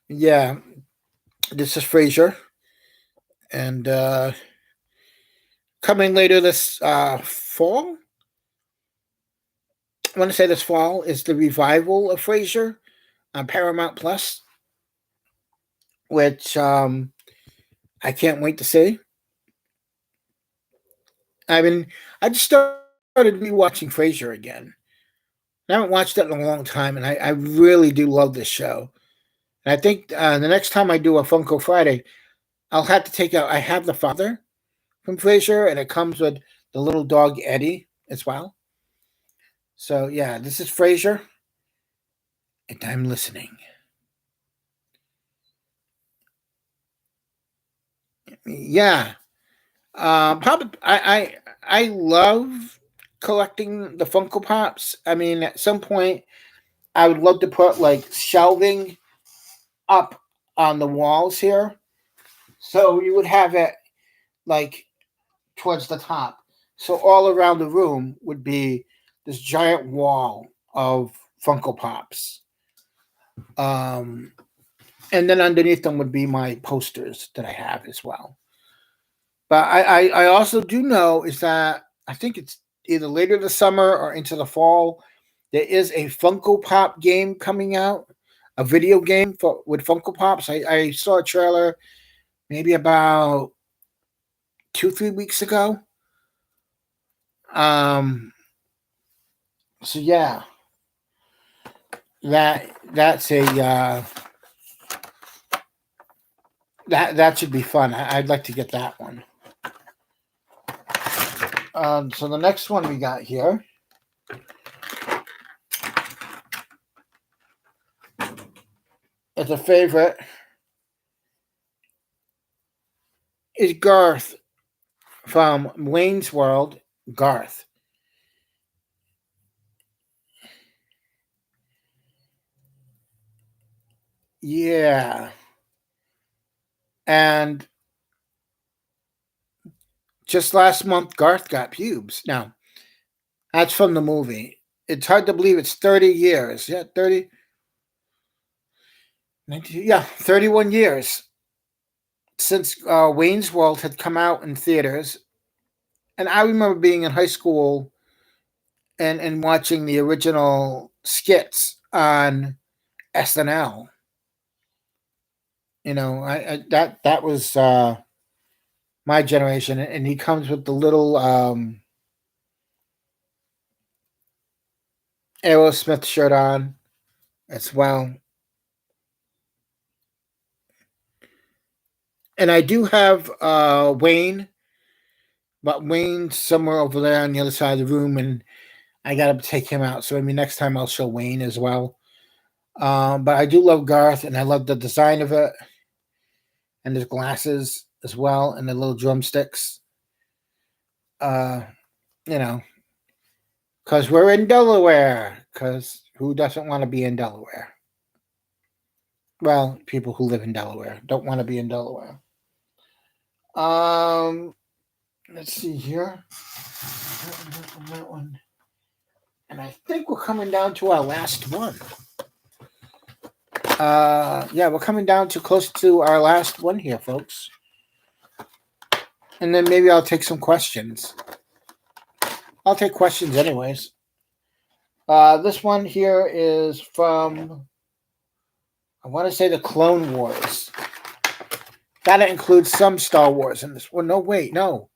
Speaker 1: Yeah, this is Fraser, and coming later this fall. I want to say this fall is the revival of Fraser on Paramount Plus, which I can't wait to see. I mean, I just started rewatching Frasier again. I haven't watched it in a long time, and I really do love this show. And I think the next time I do a Funko Friday, I'll have to take out. I have the father from Frasier, and it comes with the little dog Eddie as well. So yeah, this is Frasier, and I'm listening. Yeah, probably I love collecting the Funko Pops. I mean, at some point, I would love to put like shelving up on the walls here, so you would have it like towards the top. So all around the room would be this giant wall of Funko Pops. Um, and then underneath them would be my posters that I have as well. But I also do know is that I think it's either later this summer or into the fall. There is a Funko Pop game coming out, a video game for with Funko Pops. I saw a trailer maybe about 2 3 weeks ago. Um, so yeah, that's a that should be fun. I'd like to get that one. So the next one we got here is a favorite. Is Garth from Wayne's World. Garth. Yeah. And just last month, Garth got pubes. Now, that's from the movie. It's hard to believe it's 30 years. Yeah, 30. 19, yeah, 31 years since Wayne's World had come out in theaters. And I remember being in high school and watching the original skits on SNL. I that was my generation, and he comes with the little Aerosmith shirt on as well. And I do have Wayne, but Wayne's somewhere over there on the other side of the room, and I got to take him out. So, I mean, next time I'll show Wayne as well. But I do love Garth, and I love the design of it, and his glasses as well, and the little drumsticks. Uh, you know, because we're in Delaware. Because who doesn't want to be in Delaware? Well, people who live in Delaware don't want to be in Delaware. Um, let's see here. That one. And I think we're coming down to our last one. Yeah, we're coming down to close to our last one here, folks. And then maybe I'll take some questions. I'll take questions anyways. This one here is from, I want to say, the Clone Wars. Gotta include some Star Wars in this. Well, no, wait, no.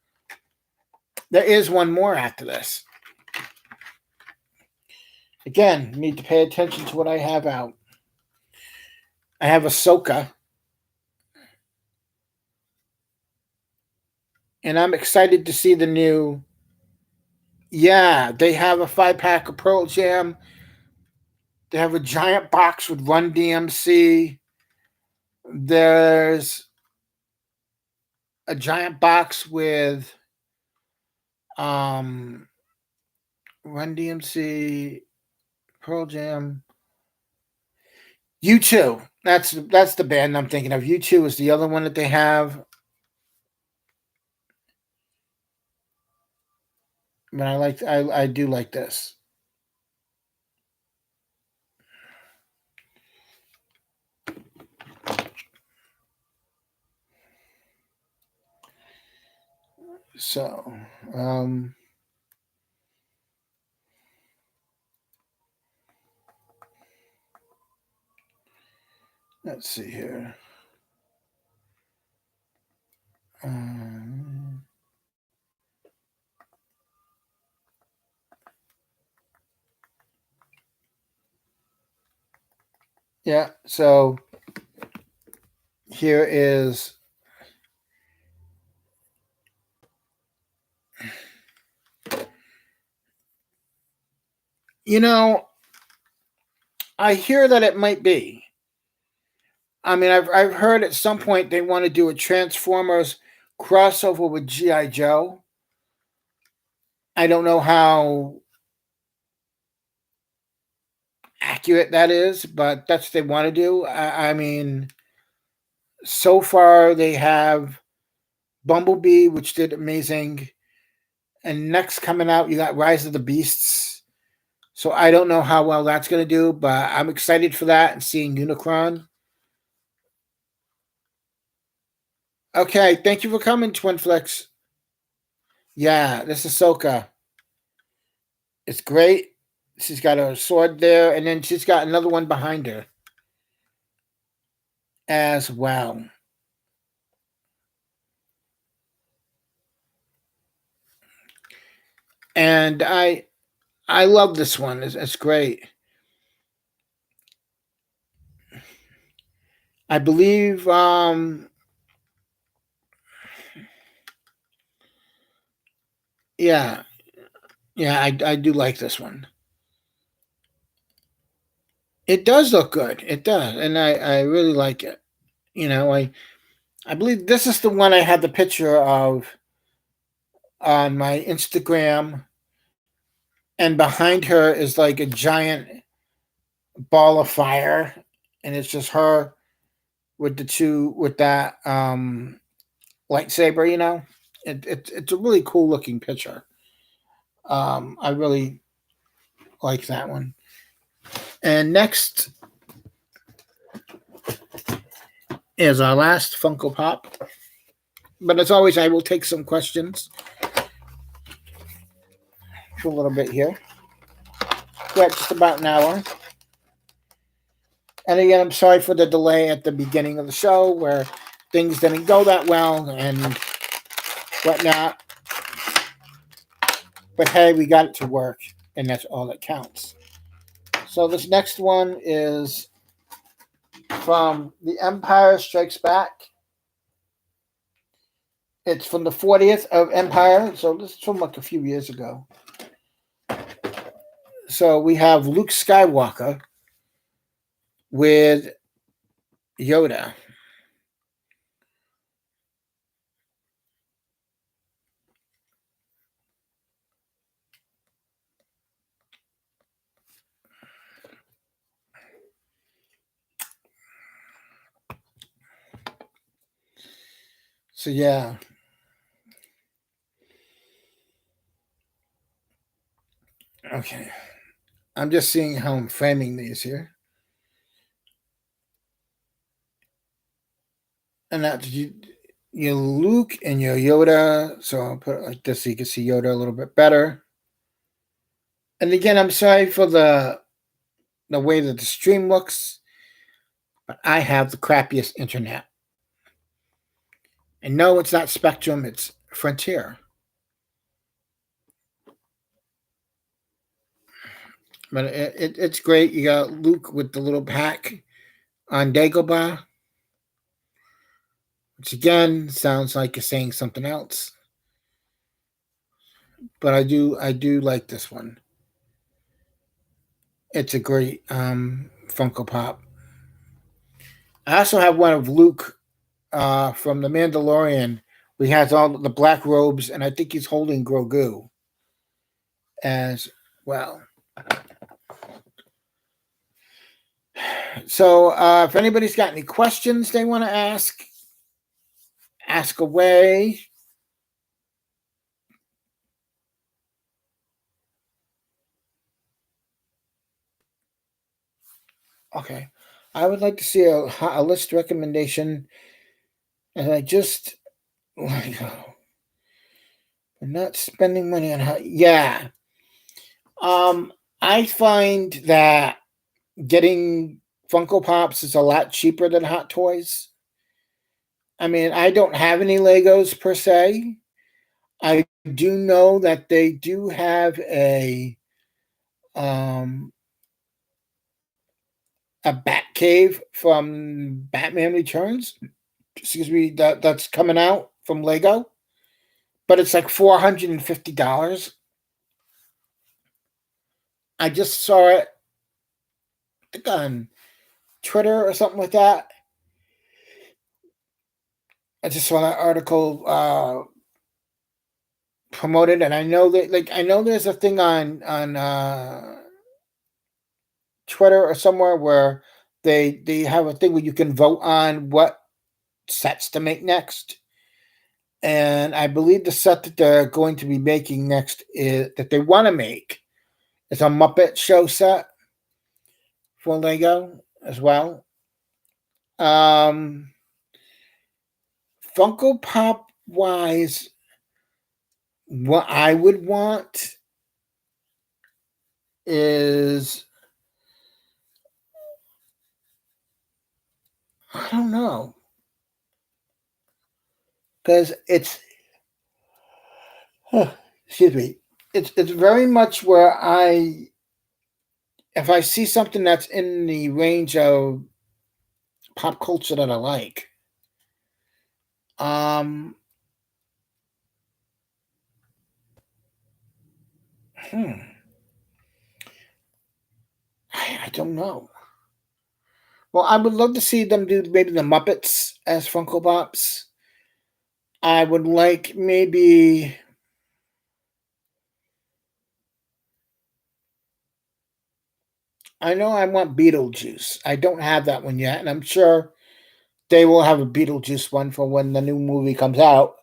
Speaker 1: There is one more after this. Again, need to pay attention to what I have out. I have Ahsoka. And I'm excited to see the new. Yeah, they have a 5-pack of Pearl Jam. They have a giant box with Run DMC. There's a giant box with Run DMC, Pearl Jam, U2. That's the band I'm thinking of. U2 is the other one that they have. But I do like this. So, let's see here. Yeah, so here is you know, I hear that it might be. I mean, I've heard at some point they want to do a Transformers crossover with GI Joe. I don't know how accurate that is, but that's what they want to do. I mean, so far they have Bumblebee, which did amazing, and next coming out you got Rise of the Beasts. So I don't know how well that's going to do, but I'm excited for that and seeing Unicron. Okay, thank you for coming, Twinflix. Yeah, this is Ahsoka. It's great. She's got a sword there, and then she's got another one behind her as well. And I love this one. It's great. I believe yeah. Yeah, I do like this one. It does look good. It does. And I really like it. I believe this is the one I had the picture of on my Instagram, and behind her is like a giant ball of fire, and it's just her with the two with that lightsaber. It's a really cool looking picture. I really like that one. And next is our last Funko Pop. But as always, I will take some questions for a little bit here. We're at just about an hour. And again, I'm sorry for the delay at the beginning of the show where things didn't go that well and whatnot. But hey, we got it to work, and that's all that counts. So this next one is from The Empire Strikes Back. It's from the 40th of Empire, so this is from like a few years ago. So we have Luke Skywalker with Yoda. So yeah. Okay. I'm just seeing how I'm framing these here. And that's your Luke and your Yoda. So I'll put it like this so you can see Yoda a little bit better. And again, I'm sorry for the way that the stream looks, but I have the crappiest internet. And no, it's not Spectrum, it's Frontier. But it's great. You got Luke with the little pack on Dagobah, which again sounds like you're saying something else. But I do like this one. It's a great Funko Pop. I also have one of Luke from the Mandalorian. He has all the black robes, and I think he's holding Grogu as well. So, if anybody's got any questions they want to ask away. Okay. I would like to see a list recommendation. And I just, like, I'm not spending money on yeah. I find that getting Funko Pops is a lot cheaper than Hot Toys. I mean, I don't have any Legos per se. I do know that they do have um a Bat Cave from Batman Returns. Excuse me, that's coming out from Lego, but it's like $450. I just saw it, I think on Twitter or something like that. I just saw that article promoted, and I know that I know there's a thing on Twitter or somewhere where they have a thing where you can vote on what sets to make next. And I believe the set that they're going to be making next is that they want to make is a Muppet Show set for Lego as well. Um, Funko Pop wise, what I would want is I don't know because it's excuse me, it's very much where if I see something that's in the range of pop culture that I like, um, hmm, I don't know. Well, I would love to see them do maybe the Muppets as Funko Pops. I would like maybe I know I want Beetlejuice. I don't have that one yet, and I'm sure they will have a Beetlejuice one for when the new movie comes out.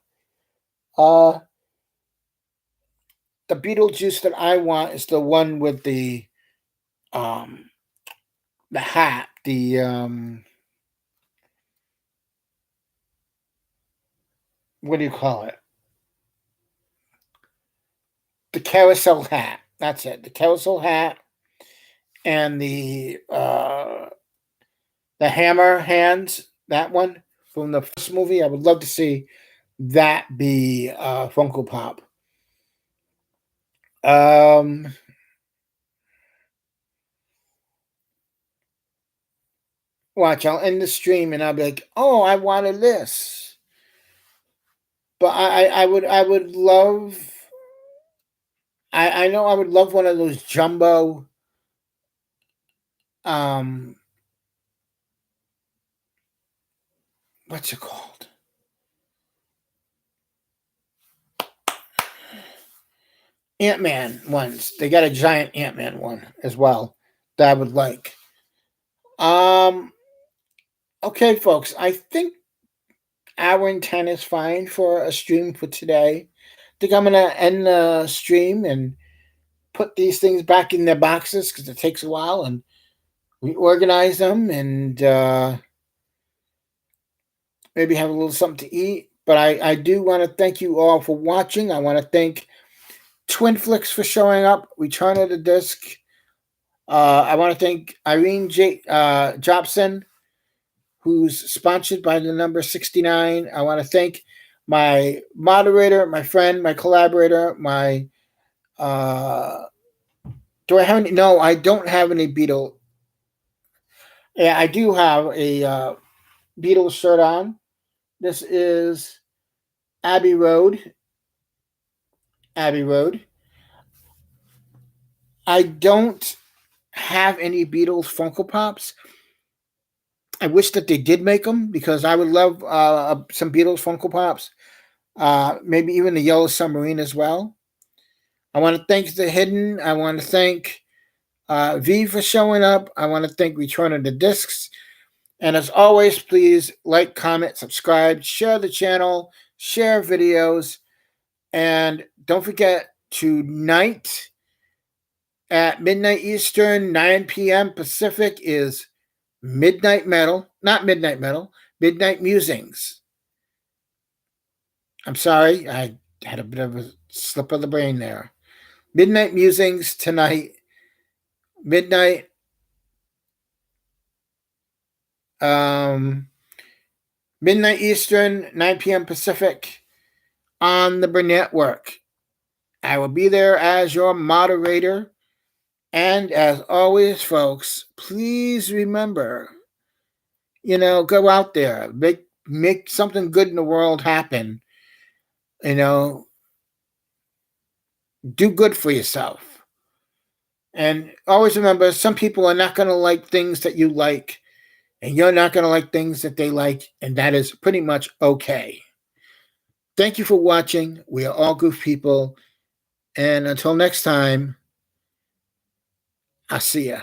Speaker 1: Uh the Beetlejuice that I want is the one with um the hat, the what do you call it? The carousel hat. That's it. The carousel hat and the hammer hands, that one from the first movie. I would love to see that be Funko Pop. Um, Watch, I'll end the stream and I'll be like, oh, I wanted this. But I would love. I know I would love one of those jumbo. Um, what's it called? Ant Man ones. They got a giant Ant Man one as well that I would like. Um, okay, folks. I think hour and 10 is fine for a stream for today. I think I'm gonna end the stream and put these things back in their boxes because it takes a while, and we organize them and maybe have a little something to eat. But I do want to thank you all for watching. I want to thank Twinflix for showing up. Return of the Disc. I want to thank Irene Jobson, who's sponsored by the number 69. I want to thank my moderator, my friend, my collaborator, my do I have any? No, I don't have any Beatle. Yeah, I do have a Beatles shirt on. This is Abbey Road. Abbey Road. I don't have any Beatles Funko Pops. I wish that they did make them because I would love some Beatles Funko Pops. Maybe even the Yellow Submarine as well. I want to thank The Hidden. I want to thank V for showing up. I want to thank Return of the Discs. And as always, please like, comment, subscribe, share the channel, share videos, and don't forget tonight at midnight Eastern, 9 p.m. Pacific is Midnight Metal, not Midnight Metal, Midnight Musings. I'm sorry, I had a bit of a slip of the brain there. Midnight Musings tonight, midnight, um, midnight Eastern, 9 p.m. Pacific on the Burnett Network. I will be there as your moderator. And as always, folks, please remember, go out there, make something good in the world happen. You know, do good for yourself. And always remember, some people are not going to like things that you like, and you're not going to like things that they like, and that is pretty much okay. Thank you for watching. We are all goof people. And until next time, I'll see ya.